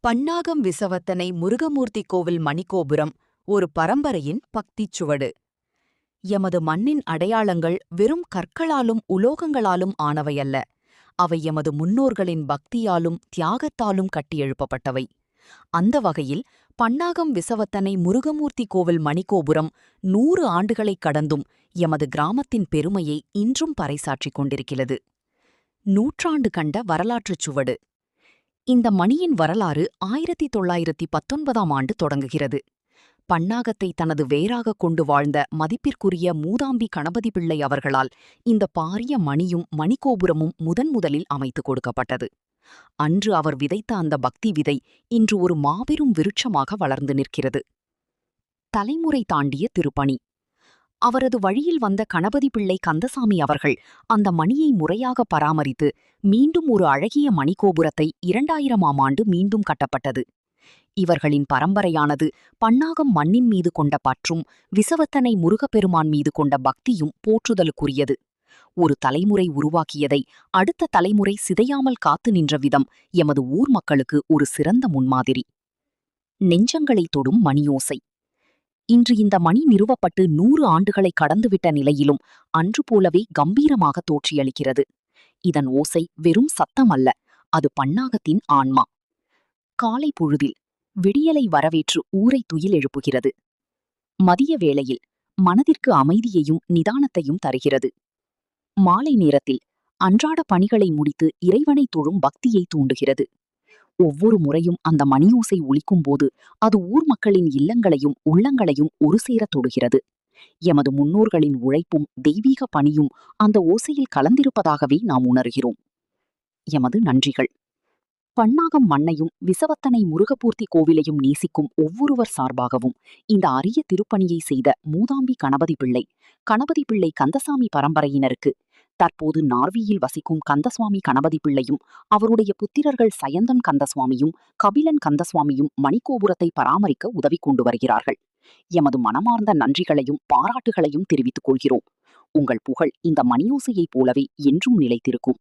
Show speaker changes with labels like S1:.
S1: பன்னாகம் விசவத்தனை முருகமூர்த்தி கோவில் மணிகோபுரம் ஒரு பரம்பரையின் பக்திச் சுவடு. எமது மண்ணின் அடையாளங்கள் வெறும் கற்களாலும் உலோகங்களாலும் ஆனவையல்ல. அவை எமது முன்னோர்களின் பக்தியாலும் தியாகத்தாலும் கட்டியெழுப்பப்பட்டவை. அந்த வகையில் பன்னாகம் விசவத்தனை முருகமூர்த்தி கோவில் மணிகோபுரம் 100 ஆண்டுகளைக் கடந்தும் எமது கிராமத்தின் பெருமையை இன்றும் பறைசாற்றிக் கொண்டிருக்கிறது. நூற்றாண்டு கண்ட வரலாற்றுச் சுவடு. இந்த மணியின் வரலாறு 1919ஆம் ஆண்டு தொடங்குகிறது. பன்னாகத்தை தனது வேராகக் கொண்டு வாழ்ந்த மதிப்பிற்குரிய மூதாம்பி கணபதி பிள்ளை அவர்களால் இந்த பாரிய மணியும் மணிகோபுரமும் முதன்முதலில் அமைத்துக் கொடுக்கப்பட்டது. அன்று அவர் விதைத்த அந்த பக்தி விதை இன்று ஒரு மாபெரும் விருட்சமாக வளர்ந்து நிற்கிறது. தலைமுறை தாண்டிய திருப்பணி. அவரது வழியில் வந்த கணபதி பிள்ளை கந்தசாமி அவர்கள் அந்த மணியை முறையாக பராமரித்து மீண்டும் ஒரு அழகிய மணிகோபுரத்தை 2000ஆம் ஆண்டு மீண்டும் கட்டப்பட்டது. இவர்களின் பரம்பரையானது பன்னாகம் மண்ணின் மீது கொண்ட பற்றும் விசவத்தனை முருகப்பெருமான் மீது கொண்ட பக்தியும் போற்றுதலுக்குரியது. ஒரு தலைமுறை உருவாக்கியதை அடுத்த தலைமுறை சிதையாமல் காத்து நின்ற விதம் எமது ஊர் மக்களுக்கு ஒரு சிறந்த முன்மாதிரி. நெஞ்சங்களை தொடும் மணியோசை. இன்று இந்த மணி நிறுவப்பட்டு 100 ஆண்டுகளை கடந்துவிட்ட நிலையிலும் அன்று போலவே கம்பீரமாக தோற்றியளிக்கிறது. இதன் ஓசை வெறும் சத்தம் அல்ல, அது பன்னாகத்தின் ஆன்மா. காலை பொழுதில் விடியலை வரவேற்று ஊரை துயில் எழுப்புகிறது. மதிய வேளையில் மனதிற்கு அமைதியையும் நிதானத்தையும் தருகிறது. மாலை நேரத்தில் அன்றாட பணிகளை முடித்து இறைவனை தொழும் பக்தியை தூண்டுகிறது. ஒவ்வொரு முறையும் அந்த மணியோசை ஒலிக்கும்போது அது ஊர் மக்களின் இல்லங்களையும் உள்ளங்களையும் ஒரு சேரத் தொடுகிறது. எமது முன்னோர்களின் உழைப்பும் தெய்வீக பணியும் அந்த ஓசையில் கலந்திருப்பதாகவே நாம் உணர்கிறோம். எமது நன்றிகள். பன்னாகம் மண்ணையும் விசவத்தனை முருகமூர்த்தி கோவிலையும் நேசிக்கும் ஒவ்வொருவர் சார்பாகவும் இந்த அரிய திருப்பணியை செய்த மூதாம்பி கணபதி பிள்ளை கந்தசாமி பரம்பரையினருக்கு, தற்போது நார்வியில் வசிக்கும் கந்தசுவாமி கணபதி பிள்ளையும் அவருடைய புத்திரர்கள் சயந்தன் கந்தசுவாமியும் கபிலன் கந்தசுவாமியும் மணிகோபுரத்தை பராமரிக்க உதவி கொண்டு வருகிறார்கள். எமது மனமார்ந்த நன்றிகளையும் பாராட்டுகளையும் தெரிவித்துக் கொள்கிறோம். உங்கள் புகழ் இந்த மணியோசையைப் போலவே என்றும் நிலைத்திருக்கும்.